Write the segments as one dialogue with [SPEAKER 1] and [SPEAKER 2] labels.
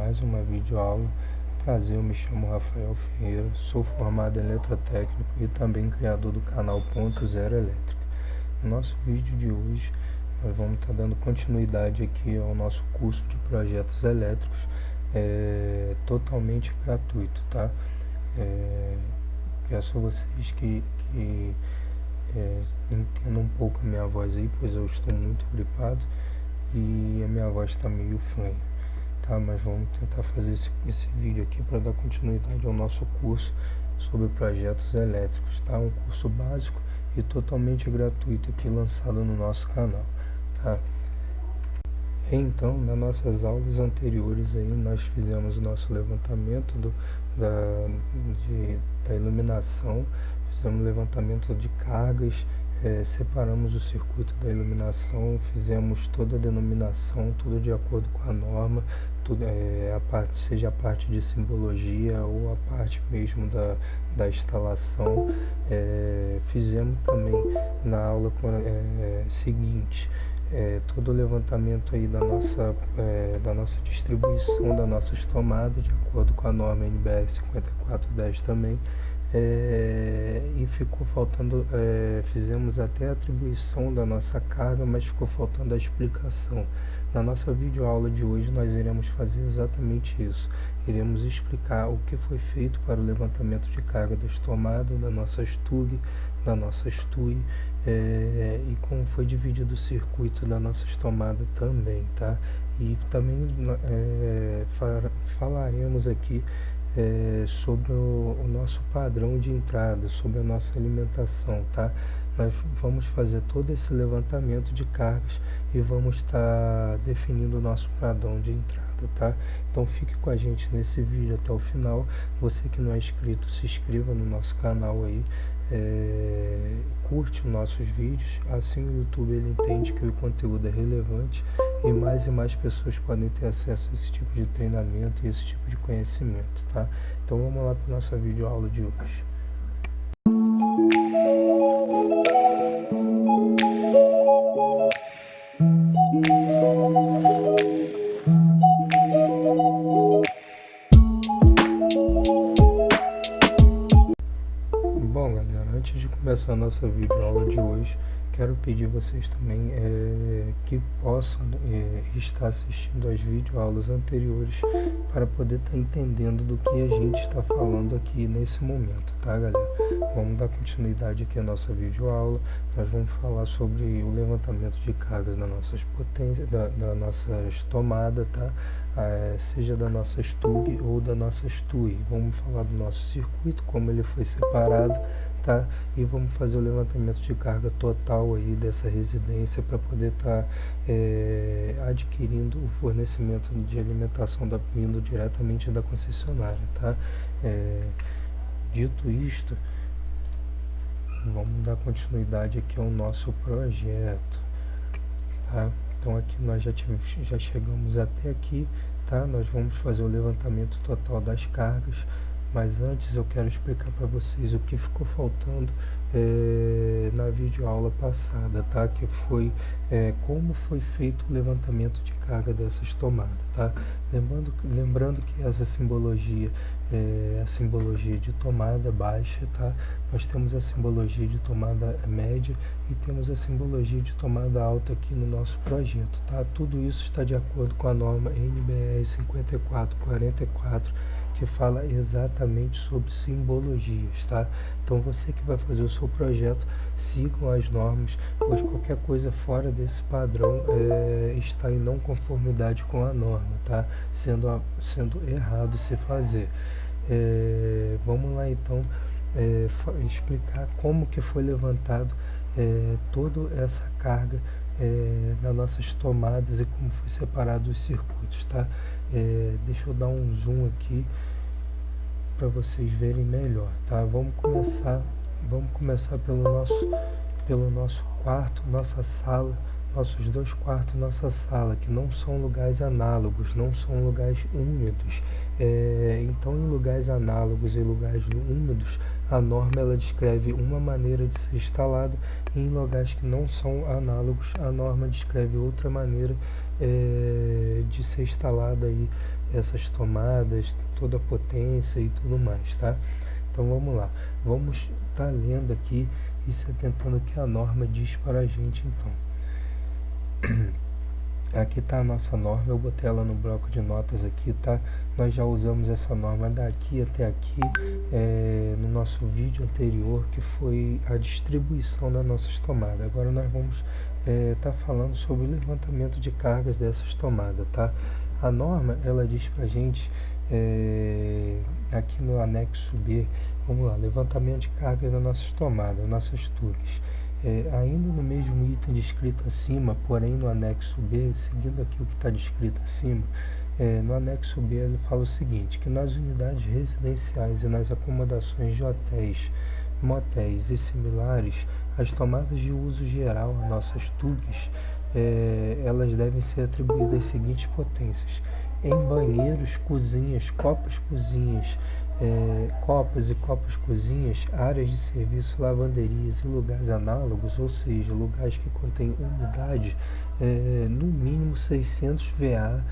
[SPEAKER 1] mais uma videoaula. Prazer, eu me chamo Rafael Ferreira, sou formado em eletrotécnico e também criador do canal Ponto Zero Elétrica. No nosso vídeo de hoje, nós vamos estar dando continuidade aqui ao nosso curso de projetos elétricos, totalmente gratuito, tá? Peço a vocês que entendam um pouco a minha voz aí, pois eu estou muito gripado e a minha voz está meio fanha, tá? Mas vamos tentar fazer esse vídeo aqui para dar continuidade ao nosso curso sobre projetos elétricos, tá? Um curso básico e totalmente gratuito aqui lançado no nosso canal, tá? Então, nas nossas aulas anteriores aí, nós fizemos o nosso levantamento da iluminação, fizemos levantamento de cargas, separamos o circuito da iluminação, fizemos toda a denominação, tudo de acordo com a norma, tudo, seja a parte de simbologia ou a parte mesmo da instalação. Fizemos também na aula seguinte, todo o levantamento aí da nossa distribuição das nossas tomadas, de acordo com a norma NBR 5410 também. E ficou faltando, fizemos até a atribuição da nossa carga, mas ficou faltando a explicação. Na nossa videoaula de hoje nós iremos fazer exatamente isso. Iremos explicar o que foi feito para o levantamento de carga das tomadas, da nossa STUG, da nossa STUI, e como foi dividido o circuito das nossas tomadas também, tá? E também falaremos aqui sobre o nosso padrão de entrada, sobre a nossa alimentação, tá? Nós vamos fazer todo esse levantamento de cargas e vamos estar definindo o nosso padrão de entrada, tá? Então fique com a gente nesse vídeo até o final. Você que não é inscrito, se inscreva no nosso canal aí, curte os nossos vídeos, assim o YouTube ele entende que o conteúdo é relevante e mais pessoas podem ter acesso a esse tipo de treinamento e esse tipo de conhecimento, tá? Então vamos lá para a nossa videoaula de hoje. Bom, galera, antes de começar a nossa videoaula de hoje, quero pedir vocês também que possam estar assistindo às videoaulas anteriores para poder estar entendendo do que a gente está falando aqui nesse momento, tá, galera? Vamos dar continuidade aqui à nossa videoaula. Nós vamos falar sobre o levantamento de cargas das nossas potências, das nossas tomadas, tá? Seja da nossa STUG ou da nossa STUI. Vamos falar do nosso circuito, como ele foi separado, tá? E vamos fazer o levantamento de carga total aí dessa residência para poder estar adquirindo o fornecimento de alimentação vindo diretamente da concessionária, tá? Dito isto, vamos dar continuidade aqui ao nosso projeto, tá? Então aqui nós já chegamos até aqui, tá? Nós vamos fazer o levantamento total das cargas, mas antes eu quero explicar para vocês o que ficou faltando na videoaula passada, tá? Que foi como foi feito o levantamento de carga dessas tomadas, tá? Lembrando que essa simbologia é a simbologia de tomada baixa, tá? Nós temos a simbologia de tomada média e temos a simbologia de tomada alta aqui no nosso projeto, tá? Tudo isso está de acordo com a norma NBR 5444, que fala exatamente sobre simbologias, tá? Então você que vai fazer o seu projeto, sigam as normas, pois qualquer coisa fora desse padrão está em não conformidade com a norma, tá? Sendo errado se fazer. Vamos lá então explicar como que foi levantado toda essa carga nas nossas tomadas e como foi separado os circuitos, tá? Deixa eu dar um zoom aqui para vocês verem melhor, tá? Vamos começar pelo nosso quarto, nossa sala, nossos 2 quartos, nossa sala, que não são lugares análogos, não são lugares úmidos. Então, em lugares análogos e lugares úmidos, a norma ela descreve uma maneira de ser instalada, e em lugares que não são análogos, a norma descreve outra maneira de ser instalada aí essas tomadas, toda a potência e tudo mais, tá? Então vamos lá, vamos estar lendo aqui e se atentando o que a norma diz para a gente. Então aqui está a nossa norma, eu botei ela no bloco de notas aqui, tá? Nós já usamos essa norma daqui até aqui no nosso vídeo anterior, que foi a distribuição das nossas tomadas. Agora nós vamos estar falando sobre o levantamento de cargas dessas tomadas, tá? A norma, ela diz pra gente aqui no anexo B, vamos lá, levantamento de cargas das nossas tomadas, nossas tugas. Ainda no mesmo item descrito acima, porém no anexo B, seguindo aqui o que está descrito acima, no anexo B ele fala o seguinte, que nas unidades residenciais e nas acomodações de hotéis, motéis e similares, as tomadas de uso geral, as nossas tugas, elas devem ser atribuídas às seguintes potências: em banheiros, cozinhas, copas e copas cozinhas, áreas de serviço, lavanderias e lugares análogos, ou seja, lugares que contêm umidade, no mínimo 600 VA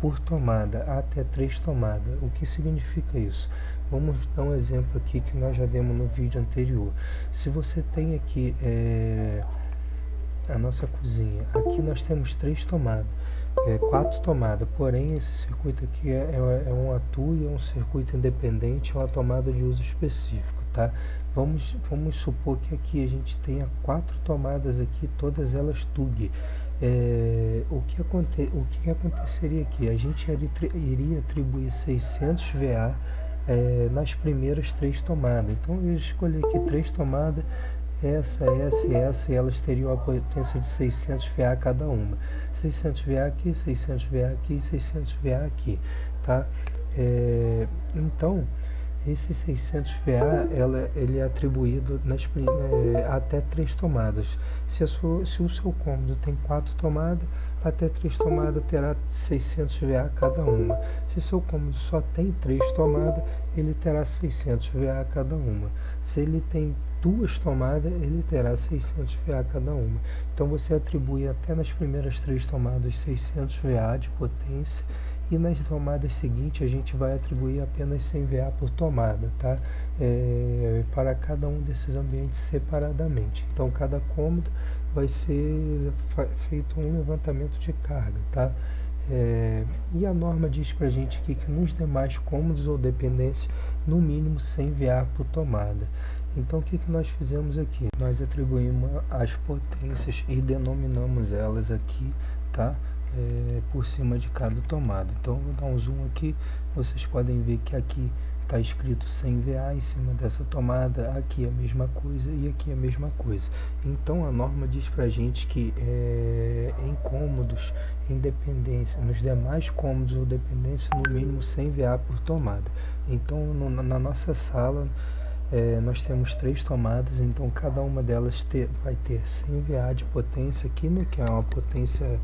[SPEAKER 1] por tomada, até 3 tomadas. O que significa isso? Vamos dar um exemplo aqui que nós já demos no vídeo anterior. Se você tem aqui a nossa cozinha, aqui nós temos 3 tomadas. 4 tomadas, porém esse circuito aqui é um ATU, é um circuito independente, é uma tomada de uso específico, tá? Vamos supor que aqui a gente tenha 4 tomadas aqui, todas elas TUG. O que aconteceria aqui? A gente iria atribuir 600 VA nas primeiras 3 tomadas. Então eu escolhi aqui 3 tomadas, essa e elas teriam a potência de 600 VA cada uma. 600 VA aqui, 600 VA aqui, 600 VA aqui, tá? Então, esse 600 VA, ele é atribuído até 3 tomadas. Se o seu cômodo tem 4 tomadas, até 3 tomadas terá 600 VA cada uma. Se seu cômodo só tem 3 tomadas, ele terá 600 VA cada uma. Se ele tem 2 tomadas, ele terá 600 VA cada uma. Então você atribui até nas primeiras 3 tomadas 600 VA de potência, e nas tomadas seguintes a gente vai atribuir apenas 100 VA por tomada, tá? Para cada um desses ambientes separadamente. Então cada cômodo vai ser feito um levantamento de carga, tá? E a norma diz pra gente aqui que nos demais cômodos ou dependências, no mínimo 100 VA por tomada. Então o que nós fizemos aqui? Nós atribuímos as potências e denominamos elas aqui, tá? Por cima de cada tomada. Então eu vou dar um zoom aqui, vocês podem ver que aqui está escrito 100 VA em cima dessa tomada, aqui a mesma coisa e aqui a mesma coisa. Então a norma diz pra gente que em cômodos, em dependência, nos demais cômodos ou dependência, no mínimo 100 VA por tomada. Então na nossa sala nós temos 3 tomadas, então cada uma delas vai ter 100 VA de potência aqui, que é uma potência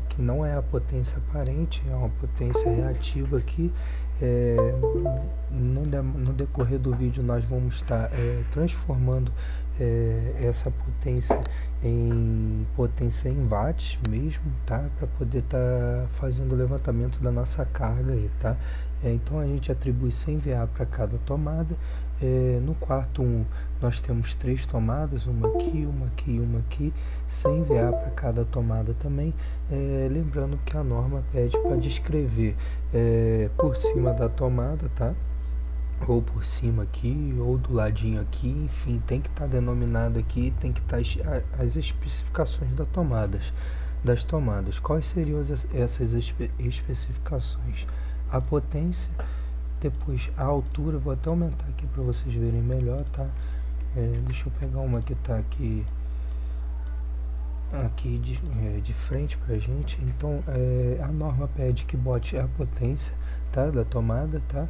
[SPEAKER 1] que não é a potência aparente, é uma potência reativa aqui. No decorrer do vídeo nós vamos estar transformando essa potência em potência em watts mesmo, tá? Para poder estar fazendo o levantamento da nossa carga aí, tá? Então a gente atribui 100 VA para cada tomada. No quarto 1 nós temos 3 tomadas, uma aqui, uma aqui e uma aqui, 100 VA para cada tomada também. Lembrando que a norma pede para descrever por cima da tomada, tá? Ou por cima aqui, ou do ladinho aqui, enfim, tem que estar denominado aqui, tem que estar as especificações das tomadas. Quais seriam essas especificações? A potência, depois a altura, vou até aumentar aqui para vocês verem melhor, tá? Deixa eu pegar uma que está aqui de frente pra gente. Então a norma pede que bote a potência, tá, da tomada, tá?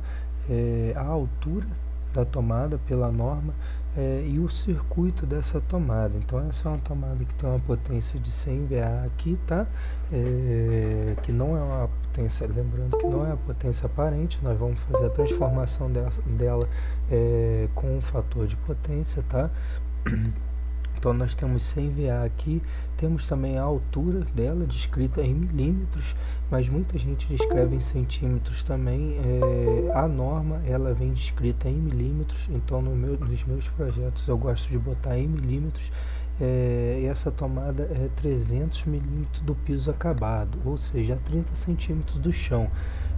[SPEAKER 1] A altura da tomada pela norma e o circuito dessa tomada. Então essa é uma tomada que tem uma potência de 100 VA aqui, tá? Que não é uma potência, lembrando que não é a potência aparente, nós vamos fazer a transformação dela com um fator de potência, tá? Então nós temos 100 VA aqui, temos também a altura dela descrita em milímetros, mas muita gente descreve em centímetros também. A norma ela vem descrita em milímetros, então nos meus projetos eu gosto de botar em milímetros. E essa tomada é 300 milímetros do piso acabado, ou seja, 30 centímetros do chão.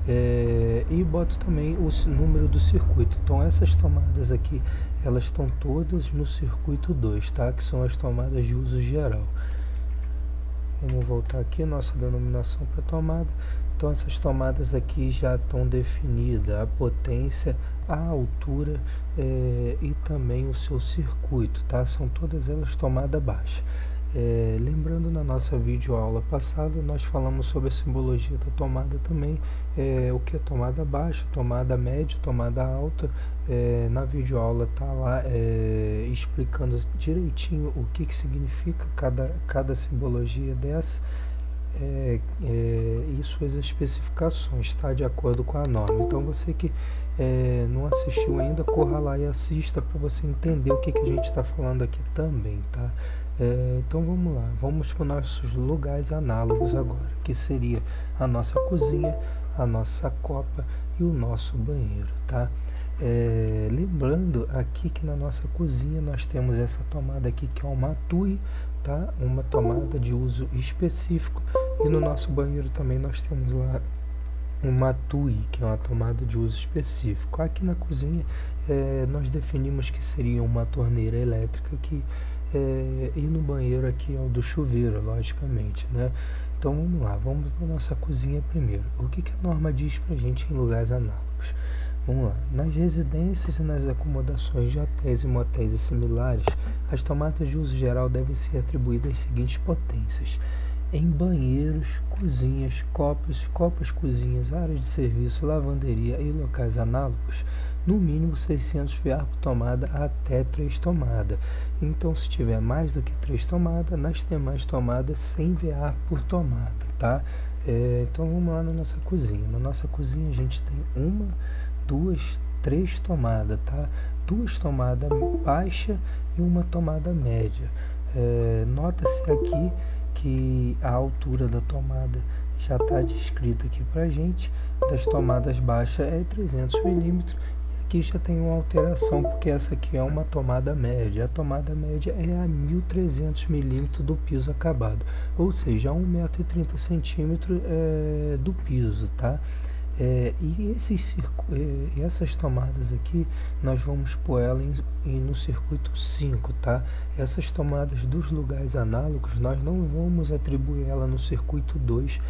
[SPEAKER 1] E boto também o número do circuito. Então essas tomadas aqui, elas estão todas no circuito 2, tá? Que são as tomadas de uso geral. Vamos voltar aqui, nossa denominação para tomada. Então essas tomadas aqui já estão definidas, a potência, a altura e também o seu circuito, tá? São todas elas tomada baixa. Lembrando, na nossa videoaula passada nós falamos sobre a simbologia da tomada também, o que é tomada baixa, tomada média, tomada alta. Na videoaula tá lá explicando direitinho o que significa cada simbologia dessa e suas especificações, tá? De acordo com a norma. Então você que não assistiu ainda, corra lá e assista para você entender o que a gente está falando aqui também, tá? Então vamos lá, vamos para os nossos lugares análogos agora, que seria a nossa cozinha, a nossa copa e o nosso banheiro, tá? Lembrando aqui que na nossa cozinha nós temos essa tomada aqui que é uma TUI, tá? Uma tomada de uso específico, e no nosso banheiro também nós temos lá uma TUI, que é uma tomada de uso específico. Aqui na cozinha nós definimos que seria uma torneira elétrica aqui, e no banheiro aqui é o do chuveiro, logicamente, né? Então vamos lá, vamos para a nossa cozinha primeiro. O que a norma diz para a gente em lugares análogos? Vamos lá, nas residências e nas acomodações de hotéis e motéis e similares, as tomadas de uso geral devem ser atribuídas às seguintes potências: em banheiros, cozinhas, copas, cozinhas, áreas de serviço, lavanderia e locais análogos, no mínimo 600 VA por tomada até 3 tomadas. Então, se tiver mais do que 3 tomadas, nas demais tomadas 100 VA por tomada, tá? Então vamos lá na nossa cozinha. Na nossa cozinha a gente tem 1, 2, 3 tomadas, tá? 2 tomadas baixa e 1 tomada média. Nota-se aqui que a altura da tomada já está descrita aqui pra gente. Das tomadas baixas é 300 milímetros. Aqui já tem uma alteração, porque essa aqui é uma tomada média. A tomada média é a 1300 milímetros do piso acabado, ou seja, a 1,30 m do piso, tá? E essas tomadas aqui, nós vamos pôr ela no circuito 5, tá? Essas tomadas dos lugares análogos, nós não vamos atribuir ela no circuito 2,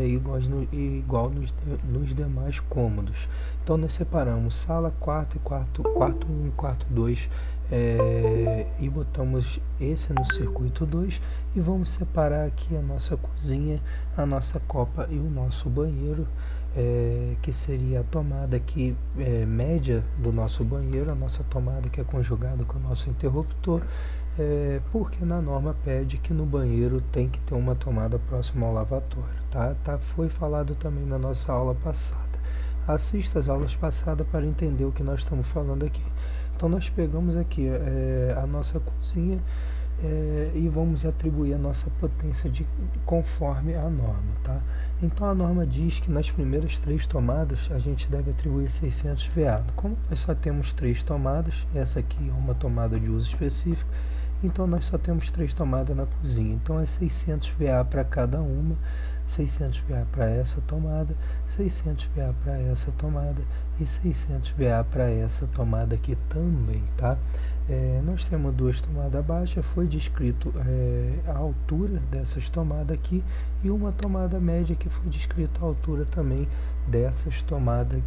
[SPEAKER 1] igual nos demais cômodos. Então nós separamos sala, quarto 1 e quarto 2, e botamos esse no circuito 2, e vamos separar aqui a nossa cozinha, a nossa copa e o nosso banheiro, que seria a tomada aqui média do nosso banheiro, a nossa tomada que é conjugada com o nosso interruptor, porque na norma pede que no banheiro tem que ter uma tomada próxima ao lavatório, tá? Foi falado também na nossa aula passada. Assista as aulas passadas para entender o que nós estamos falando aqui. Então nós pegamos aqui a nossa cozinha e vamos atribuir a nossa potência conforme a norma, tá? Então a norma diz que nas primeiras 3 tomadas a gente deve atribuir 600 VA. Como nós só temos 3 tomadas, essa aqui é uma tomada de uso específico, então nós só temos 3 tomadas na cozinha. Então é 600 VA para cada uma, 600 VA para essa tomada, 600 VA para essa tomada e 600 VA para essa tomada aqui também, tá? Nós temos 2 tomadas baixas, foi descrito a altura dessas tomadas aqui, e uma tomada média que foi descrito a altura também dessa tomada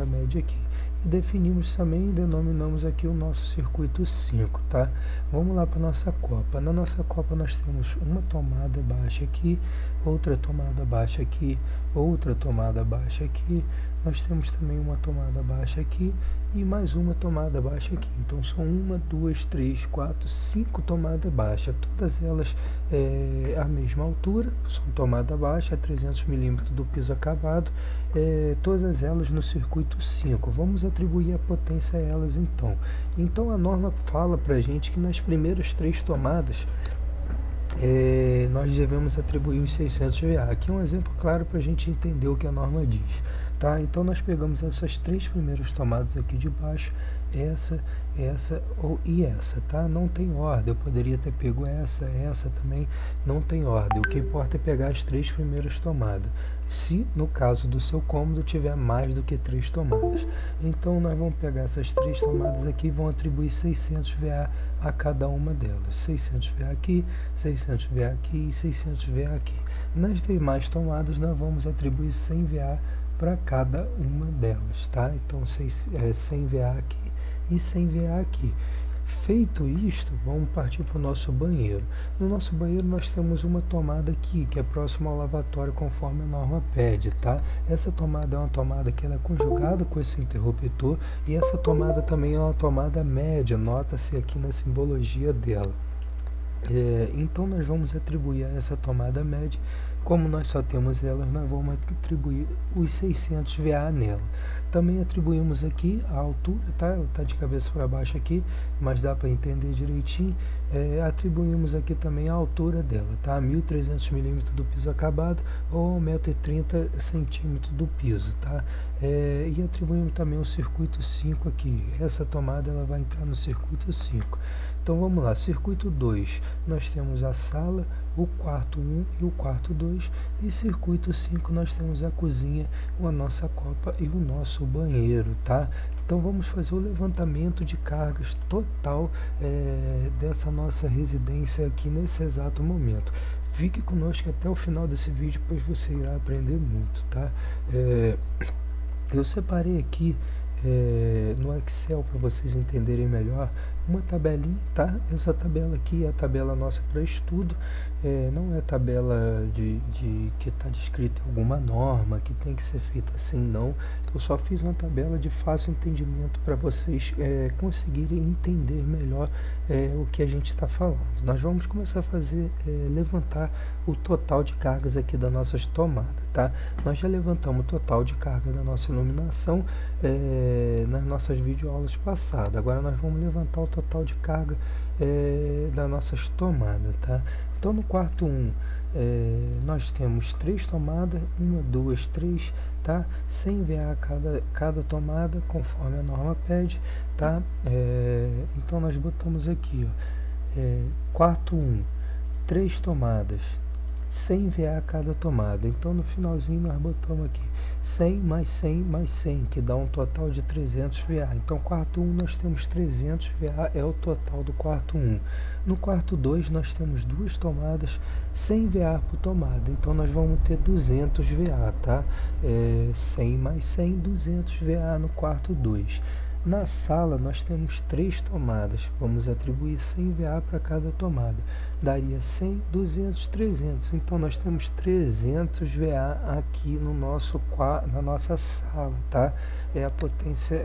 [SPEAKER 1] média aqui. E definimos também e denominamos aqui o nosso circuito 5, tá? Vamos lá para nossa copa. Na nossa copa nós temos uma tomada baixa aqui, outra tomada baixa aqui, outra tomada baixa aqui. Nós temos também uma tomada baixa aqui e mais uma tomada baixa aqui. Então são 1, 2, 3, 4, 5 tomadas baixas, todas elas a mesma altura. altura, som tomada baixa, 300 milímetros do piso acabado, todas elas no circuito 5. Vamos atribuir a potência a elas então. Então a norma fala para a gente que nas primeiras 3 tomadas nós devemos atribuir os 600 VA. Aqui é um exemplo claro para a gente entender o que a norma diz. Tá? Então nós pegamos essas 3 primeiras tomadas aqui de baixo, essa e essa, tá? Não tem ordem, eu poderia ter pego essa também, não tem ordem. O que importa é pegar as 3 primeiras tomadas, se no caso do seu cômodo tiver mais do que 3 tomadas. Então nós vamos pegar essas 3 tomadas aqui e vamos atribuir 600 VA a cada uma delas. 600 VA aqui, 600 VA aqui e 600 VA aqui. Nas demais tomadas nós vamos atribuir 100 VA para cada uma delas, tá? Então 100 VA aqui e 100 VA aqui. Feito isto, vamos partir para o nosso banheiro. No nosso banheiro nós temos uma tomada aqui, que é próxima ao lavatório, conforme a norma pede, tá? Essa tomada é uma tomada que ela é conjugada com esse interruptor, e essa tomada também é uma tomada média, nota-se aqui na simbologia dela. Então nós vamos atribuir a essa tomada média, como nós só temos elas, nós vamos atribuir os 600 VA nela. Também atribuímos aqui a altura, tá? Ela está de cabeça para baixo aqui, mas dá para entender direitinho. Atribuímos aqui também a altura dela, tá? 1.300 milímetros do piso acabado ou 1,30 m do piso, tá? E atribuímos também o circuito 5 aqui. Essa tomada ela vai entrar no circuito 5. Então vamos lá, circuito 2, nós temos a sala, o quarto 1 e o quarto 2, e circuito 5 nós temos a cozinha, a nossa copa e o nosso banheiro, tá? Então vamos fazer o levantamento de cargas total dessa nossa residência aqui nesse exato momento. Fique conosco até o final desse vídeo, pois você irá aprender muito, tá? Eu separei aqui no Excel, para vocês entenderem melhor, uma tabelinha, tá? Essa tabela aqui é a tabela nossa para estudo, não é tabela que está descrita em alguma norma, que tem que ser feita assim, não. Eu só fiz uma tabela de fácil entendimento para vocês conseguirem entender melhor o que a gente está falando. Nós vamos começar a fazer, levantar o total de cargas aqui da nossa tomada, tá? Nós já levantamos o total de carga da nossa iluminação nas nossas videoaulas passadas. Agora nós vamos levantar o total de carga das nossas tomadas, tá? Então no quarto 1 nós temos 3 tomadas, 1, 2, 3, tá? 100 VA cada tomada, conforme a norma pede, tá? Então nós botamos aqui, ó, quarto 1, 3 tomadas, 100 VA cada tomada. Então no finalzinho nós botamos aqui 100 mais 100 mais 100, que dá um total de 300 VA. Então quarto 1 nós temos 300 VA, é o total do quarto 1. No quarto 2 nós temos 2 tomadas, 100 VA por tomada. Então nós vamos ter 200 VA, tá? 100 mais 100, 200 VA no quarto 2. Na sala nós temos 3 tomadas, vamos atribuir 100 VA para cada tomada, daria 100, 200, 300, então nós temos 300 VA aqui no na nossa sala, tá? É a potência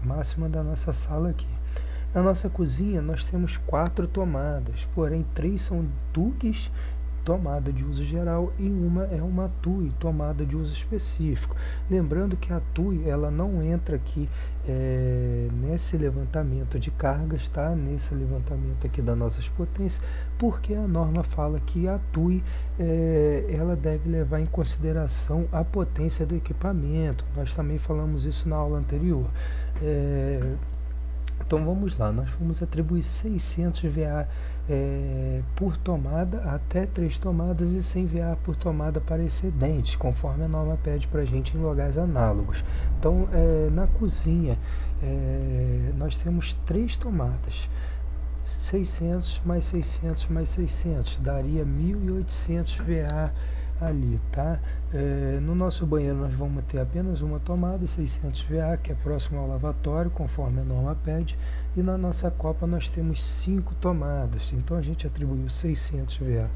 [SPEAKER 1] máxima da nossa sala aqui. Na nossa cozinha nós temos 4 tomadas, porém 3 são duques, tomada de uso geral, e uma é uma TUI, tomada de uso específico. Lembrando que a TUI ela não entra aqui nesse levantamento de cargas, tá? Nesse levantamento aqui das nossas potências, porque a norma fala que a TUI ela deve levar em consideração a potência do equipamento. Nós também falamos isso na aula anterior. Então vamos lá, nós vamos atribuir 600 VA por tomada até 3 tomadas e 100 VA por tomada para excedente, conforme a norma pede para a gente em lugares análogos. Então na cozinha nós temos 3 tomadas, 600 mais 600 mais 600, daria 1.800 VA ali, tá? No nosso banheiro nós vamos ter apenas uma tomada, 600 VA, que é próximo ao lavatório, conforme a norma pede, e na nossa copa nós temos 5 tomadas, então a gente atribuiu 600 VA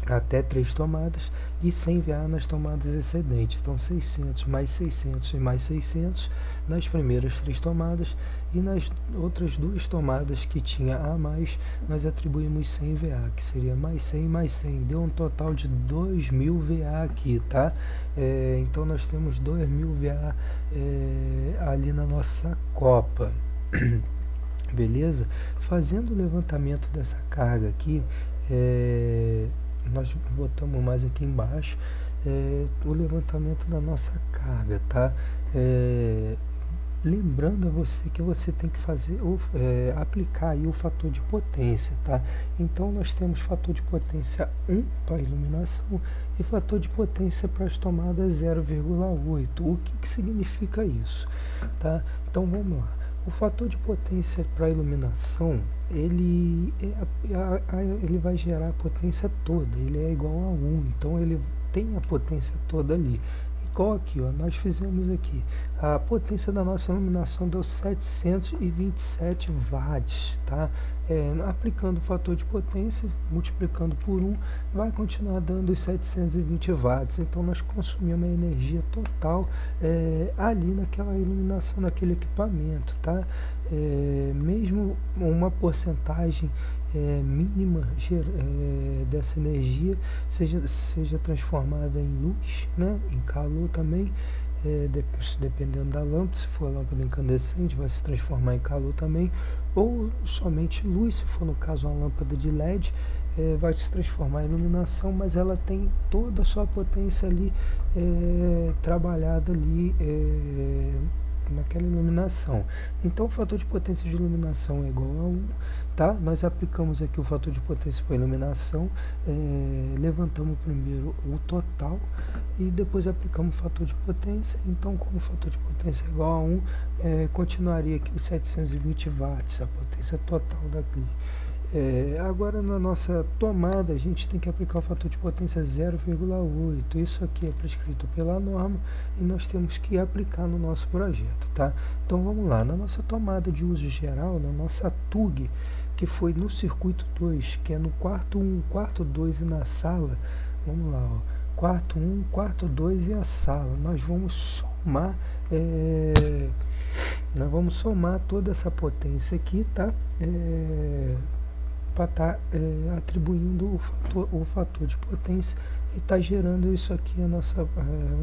[SPEAKER 1] até 3 tomadas e 100 VA nas tomadas excedentes. Então 600 mais 600 e mais 600 nas primeiras 3 tomadas, e nas outras 2 tomadas que tinha a mais, nós atribuímos 100 VA, que seria mais 100 mais 100, deu um total de 2000 VA aqui, tá? Então nós temos 2000 VA ali na nossa copa. Beleza? Fazendo o levantamento dessa carga aqui, nós botamos mais aqui embaixo o levantamento da nossa carga, tá? Lembrando a você que você tem que fazer aplicar aí o fator de potência, tá? Então nós temos fator de potência 1 para a iluminação e fator de potência para as tomadas 0,8. O que significa isso, tá? Então vamos lá. O fator de potência para a iluminação, ele vai gerar a potência toda, ele é igual a 1, então ele tem a potência toda ali. Igual aqui, ó, nós fizemos aqui, a potência da nossa iluminação deu 727 watts, tá? Aplicando o fator de potência, multiplicando por 1, vai continuar dando os 720 watts. Então nós consumimos a energia total ali naquela iluminação, naquele equipamento, tá? Mesmo uma porcentagem mínima dessa energia seja transformada em luz, né, em calor também, dependendo da lâmpada. Se for lâmpada incandescente, vai se transformar em calor também, ou somente luz, se for no caso uma lâmpada de LED, vai se transformar em iluminação, mas ela tem toda a sua potência ali trabalhada ali naquela iluminação. Então o fator de potência de iluminação é igual a 1, tá? Nós aplicamos aqui o fator de potência para iluminação, levantamos primeiro o total e depois aplicamos o fator de potência. Então, como o fator de potência é igual a 1, continuaria aqui os 720 watts, a potência total daqui. Agora na nossa tomada a gente tem que aplicar o fator de potência 0,8. Isso aqui é prescrito pela norma e nós temos que aplicar no nosso projeto, tá? Então vamos lá, na nossa tomada de uso geral, na nossa TUG, que foi no circuito 2, que é no quarto 1, quarto 2 e na sala, vamos lá, ó, quarto 1, quarto 2 e a sala, nós vamos somar toda essa potência aqui, tá? Para estar atribuindo o fator de potência e está gerando isso aqui, o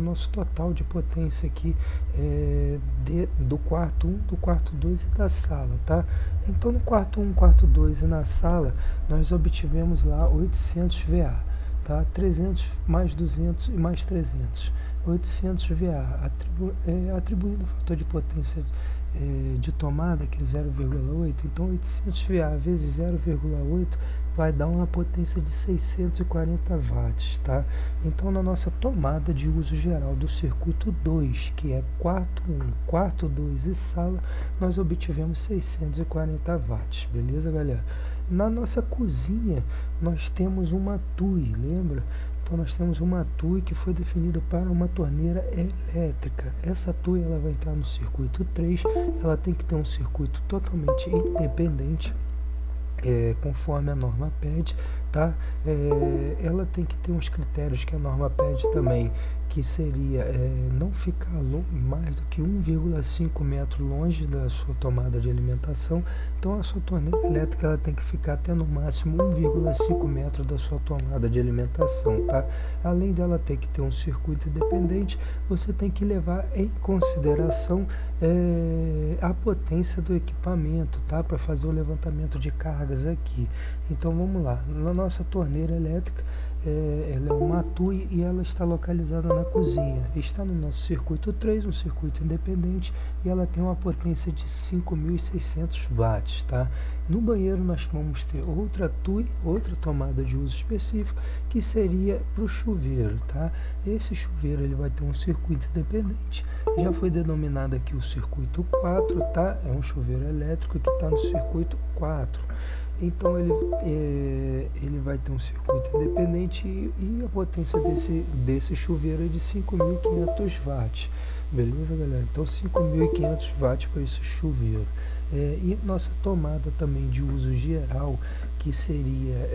[SPEAKER 1] nosso total de potência aqui do quarto 1, do quarto 2 e da sala, tá? Então no quarto 1, quarto 2 e na sala nós obtivemos lá 800 VA, tá? 300 mais 200 e mais 300, 800 VA, atribuindo o fator de potência de tomada, que é 0,8, então 800 VA vezes 0,8 vai dar uma potência de 640 watts, tá? Então na nossa tomada de uso geral do circuito 2, que é quarto 1, quarto 2 e sala, nós obtivemos 640 watts, beleza, galera? Na nossa cozinha nós temos uma TUI, lembra? Então nós temos uma TUI que foi definida para uma torneira elétrica. Essa TUI ela vai entrar no circuito 3, ela tem que ter um circuito totalmente independente, conforme a norma pede, tá? Ela tem que ter uns critérios que a norma pede também, que seria não ficar mais do que 1,5 metro longe da sua tomada de alimentação. Então a sua torneira elétrica ela tem que ficar até no máximo 1,5 metro da sua tomada de alimentação, tá? Além dela ter que ter um circuito independente, você tem que levar em consideração a potência do equipamento, tá? Para fazer o levantamento de cargas aqui. Então vamos lá, na nossa torneira elétrica, ela é uma TUI e ela está localizada na cozinha. Está no nosso circuito 3, um circuito independente, e ela tem uma potência de 5.600 watts, tá? No banheiro nós vamos ter outra TUI, outra tomada de uso específico, que seria para o chuveiro, tá? Esse chuveiro ele vai ter um circuito independente, já foi denominado aqui o circuito 4, tá? É um chuveiro elétrico que está no circuito 4. Então ele vai ter um circuito independente e a potência desse chuveiro é de 5.500 watts, beleza, galera? Então 5.500 watts para esse chuveiro. E nossa tomada também de uso geral, que seria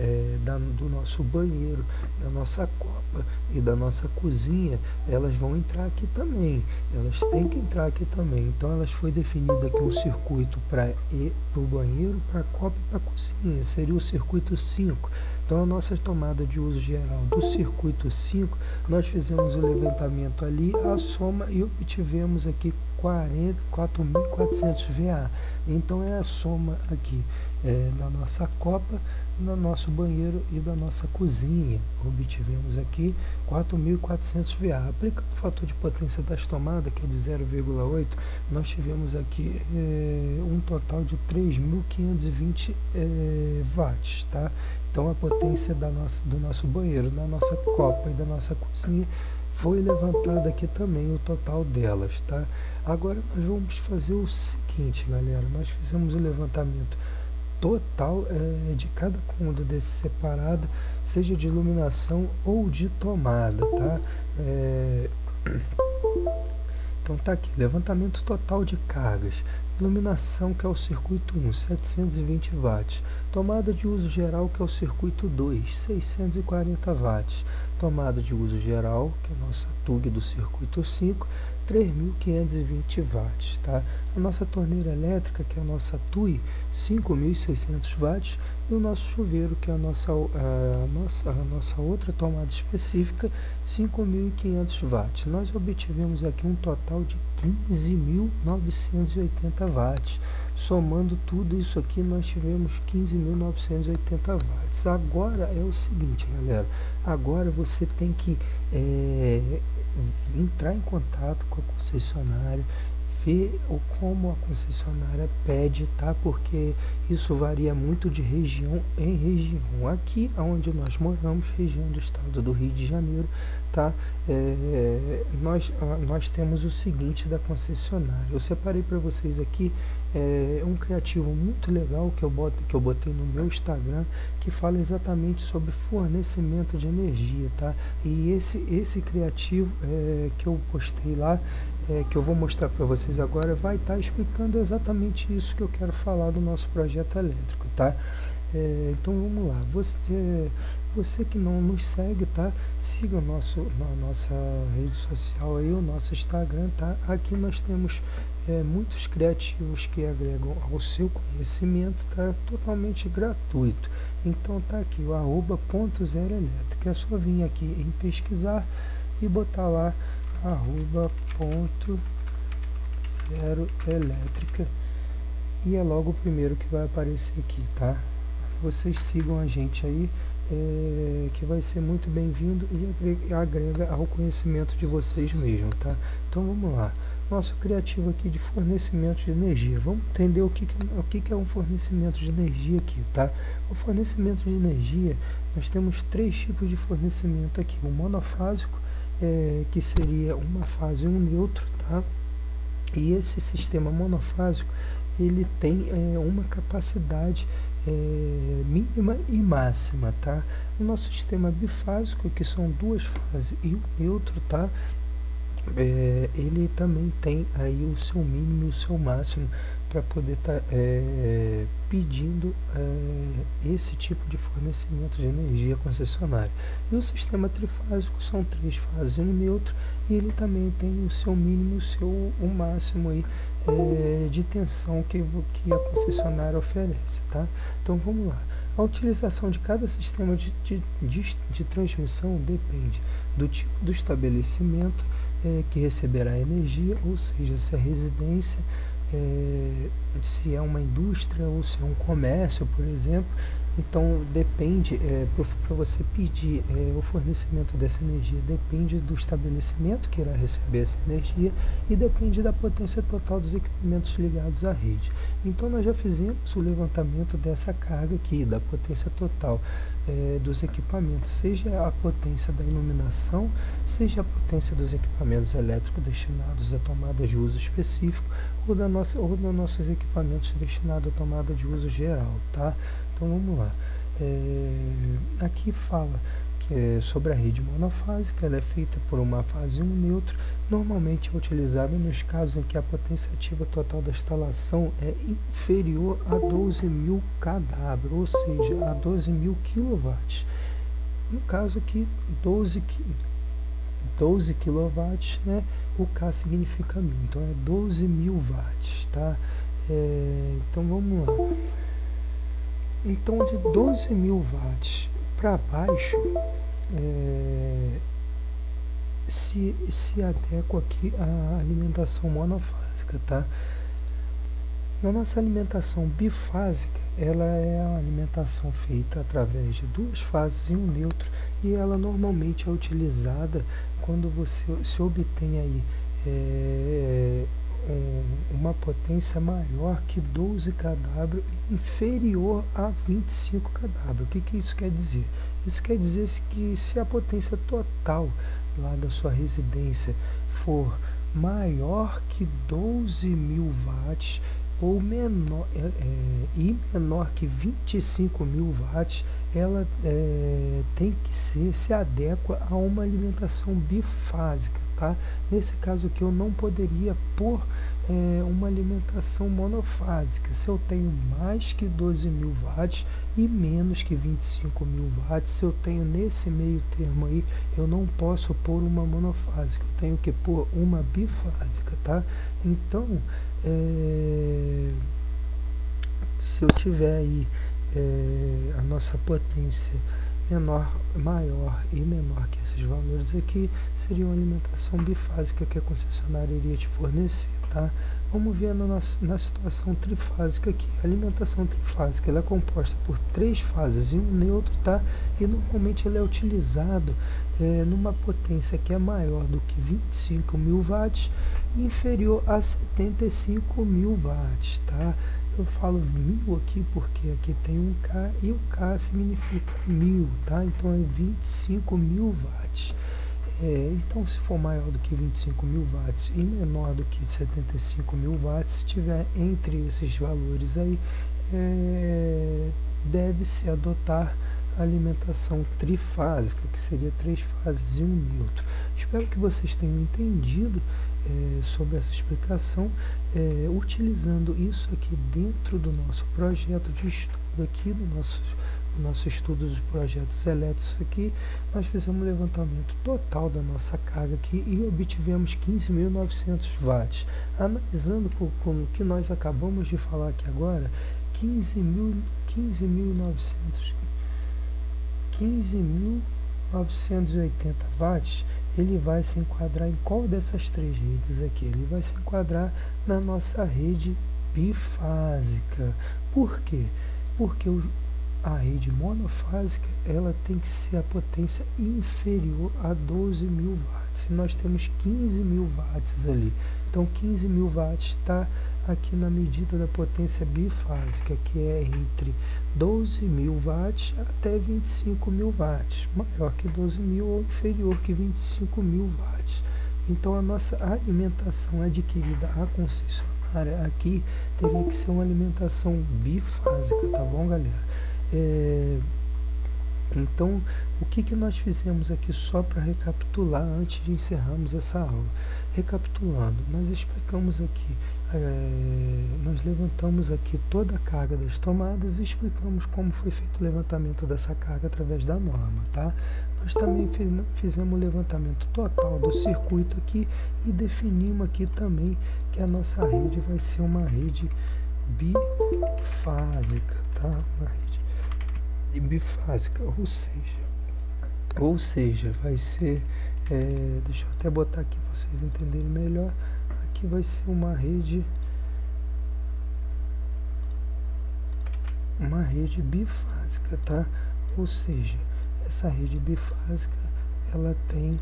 [SPEAKER 1] do nosso banheiro, da nossa copa e da nossa cozinha, elas vão entrar aqui também. Elas têm que entrar aqui também. Então elas foi definida aqui um circuito para o banheiro, para a copa e para a cozinha. Seria o circuito 5. Então a nossa tomada de uso geral do circuito 5, nós fizemos o levantamento ali, a soma, e obtivemos aqui 4.400 VA. Então é a soma aqui da nossa copa, do nosso banheiro e da nossa cozinha. Obtivemos aqui 4.400 VA. Aplicando o fator de potência das tomadas, que é de 0,8, nós tivemos aqui um total de 3.520 watts, tá? Então a potência do nosso banheiro, da nossa copa e da nossa cozinha foi levantada aqui também, o total delas, tá? Agora nós vamos fazer o seguinte, galera. Nós fizemos o levantamento total de cada cômodo desse separado, seja de iluminação ou de tomada, tá? Então tá aqui, levantamento total de cargas. Iluminação, que é o circuito 1, 720 watts. Tomada de uso geral, que é o circuito 2, 640 watts. Tomada de uso geral, que é a nossa TUG do circuito 5, 3.520 watts, tá? A nossa torneira elétrica, que é a nossa TUI, 5.600 watts. E o nosso chuveiro, que é a nossa outra tomada específica, 5.500 watts. Nós obtivemos aqui um total de 15.980 watts. Somando tudo isso aqui, nós tivemos 15.980 watts. Agora é o seguinte, galera. Agora você tem que entrar em contato com a concessionária, ver como a concessionária pede, tá? Porque isso varia muito de região em região. Aqui onde nós moramos, região do estado do Rio de Janeiro, tá? Nós temos o seguinte da concessionária. Eu separei para vocês aqui um criativo muito legal que eu botei no meu Instagram, que fala exatamente sobre fornecimento de energia, tá? E esse criativo que eu postei lá, que eu vou mostrar para vocês agora, vai estar explicando exatamente isso que eu quero falar do nosso projeto elétrico, tá? Então vamos lá. Você que não nos segue, tá? Siga na nossa rede social aí, o nosso Instagram, tá? Aqui nós temos muitos criativos que agregam ao seu conhecimento, tá? Totalmente gratuito. Então tá aqui o @.0elétrica. É só vir aqui em pesquisar e botar lá @.0elétrica e é logo o primeiro que vai aparecer aqui, tá? Vocês sigam a gente aí, que vai ser muito bem-vindo e agrega ao conhecimento de vocês mesmo, tá? Então vamos lá. Nosso criativo aqui de fornecimento de energia. Vamos entender o que é um fornecimento de energia aqui, tá? O fornecimento de energia, nós temos 3 tipos de fornecimento aqui. O monofásico, que seria uma fase e um neutro, tá? E esse sistema monofásico, ele tem uma capacidade mínima e máxima, tá? O nosso sistema bifásico, que são 2 fases e o neutro, tá? Ele também tem aí o seu mínimo e o seu máximo para poder estar pedindo esse tipo de fornecimento de energia concessionária. E o sistema trifásico são 3 fases e um neutro, e ele também tem o seu mínimo e o máximo aí, de tensão que a concessionária oferece, tá? Então vamos lá. A utilização de cada sistema de transmissão depende do tipo do estabelecimento que receberá a energia, ou seja, se a residência, se é uma indústria ou se é um comércio, por exemplo. Então depende, para você pedir o fornecimento dessa energia, depende do estabelecimento que irá receber essa energia e depende da potência total dos equipamentos ligados à rede. Então nós já fizemos o levantamento dessa carga aqui, da potência total dos equipamentos, seja a potência da iluminação, seja a potência dos equipamentos elétricos destinados a tomada de uso específico, ou dos nossos equipamentos destinados a tomada de uso geral, tá? Então vamos lá. Aqui fala sobre a rede monofásica. Ela é feita por uma fase e um neutro. Normalmente é utilizada nos casos em que a potência ativa total da instalação é inferior a 12.000 kW, ou seja, a 12.000 kW. No caso aqui, 12 kW, né? O K significa 1000, então é 12.000 watts, tá? Então vamos lá. Então de 12.000 watts para baixo, se adequa aqui a alimentação monofásica, tá? Na nossa alimentação bifásica, ela é a alimentação feita através de duas fases e um neutro, e ela normalmente é utilizada quando você se obtém aí uma potência maior que 12 kW, inferior a 25 kW. O que isso quer dizer? Isso quer dizer que se a potência total lá da sua residência for maior que 12.000 watts ou menor, e menor que 25.000 watts, ela tem que se adequa a uma alimentação bifásica, tá? Nesse caso aqui eu não poderia pôr uma alimentação monofásica. Se eu tenho mais que 12.000 watts e menos que 25.000 watts, se eu tenho nesse meio termo aí, eu não posso pôr uma monofásica, eu tenho que pôr uma bifásica, tá? Então, se eu tiver aí a nossa potência maior e menor que esses valores aqui, seria uma alimentação bifásica que a concessionária iria te fornecer, tá? Vamos ver na situação trifásica aqui. A alimentação trifásica ela é composta por 3 fases e um neutro, tá? E normalmente ela é utilizado numa potência que é maior do que 25.000 watts e inferior a 75.000 watts, tá? Eu falo 1000 aqui porque aqui tem um K e o K significa 1000, tá? Então é 25.000 watts. Então, se for maior do que 25.000 watts e menor do que 75.000 watts, se estiver entre esses valores aí, deve-se adotar a alimentação trifásica, que seria 3 fases e um neutro. Espero que vocês tenham entendido sobre essa explicação, utilizando isso aqui dentro do nosso projeto de estudo aqui, do nosso estudo dos projetos elétricos aqui. Nós fizemos um levantamento total da nossa carga aqui e obtivemos 15.900 watts. Analisando com o que nós acabamos de falar aqui agora, 15.980 watts, ele vai se enquadrar em qual dessas 3 redes aqui? Ele vai se enquadrar na nossa rede bifásica. Por quê? Porque a rede monofásica ela tem que ser a potência inferior a 12.000 watts. E nós temos 15.000 watts ali. Então 15.000 watts está aqui na medida da potência bifásica, que é entre 12.000 watts até 25.000 watts, maior que 12.000 ou inferior que 25.000 watts. Então a nossa alimentação adquirida à concessionária aqui teria que ser uma alimentação bifásica, tá bom, galera? Então, o que nós fizemos aqui só para recapitular antes de encerrarmos essa aula? Recapitulando, nós explicamos aqui, nós levantamos aqui toda a carga das tomadas e explicamos como foi feito o levantamento dessa carga através da norma, tá? Nós também fizemos o levantamento total do circuito aqui e definimos aqui também que a nossa rede vai ser uma rede bifásica, tá? Uma rede bifásica, ou seja, vai ser, deixa eu até botar aqui para vocês entenderem melhor, aqui vai ser uma rede bifásica, tá? Ou seja, essa rede bifásica ela tem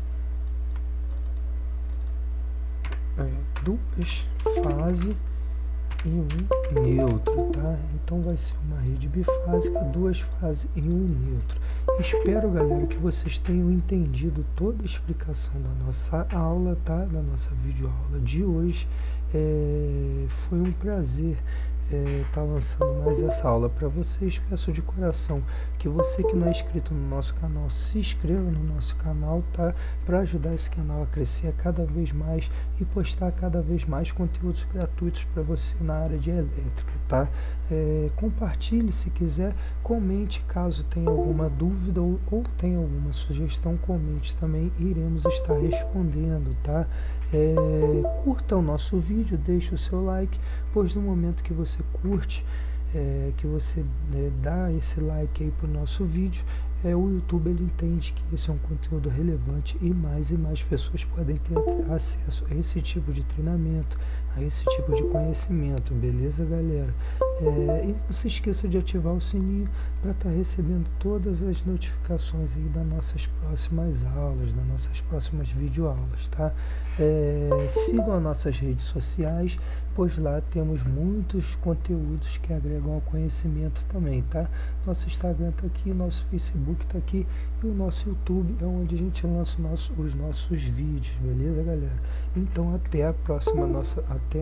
[SPEAKER 1] duas fases e um neutro, tá? Então vai ser uma rede bifásica, 2 fases e um neutro. Espero, galera, que vocês tenham entendido toda a explicação da nossa aula, tá? Da nossa videoaula de hoje. Foi um prazer tá lançando mais essa aula para vocês. Peço de coração que você que não é inscrito no nosso canal, se inscreva no nosso canal, tá? Para ajudar esse canal a crescer cada vez mais e postar cada vez mais conteúdos gratuitos para você na área de elétrica, tá? Compartilhe se quiser, comente caso tenha alguma dúvida ou tenha alguma sugestão, comente também, iremos estar respondendo, tá? Curta o nosso vídeo, deixe o seu like, pois no momento que você curte, que você dá esse like aí pro nosso vídeo, o YouTube ele entende que esse é um conteúdo relevante e mais pessoas podem ter acesso a esse tipo de treinamento, a esse tipo de conhecimento, beleza, galera? E não se esqueça de ativar o sininho para estar recebendo todas as notificações aí das nossas próximas aulas, das nossas próximas videoaulas, tá? Sigam as nossas redes sociais, pois lá temos muitos conteúdos que agregam ao conhecimento também, tá? Nosso Instagram tá aqui, nosso Facebook tá aqui e o nosso YouTube é onde a gente lança os nossos vídeos, beleza, galera? Então até a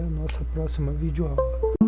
[SPEAKER 1] nossa próxima videoaula.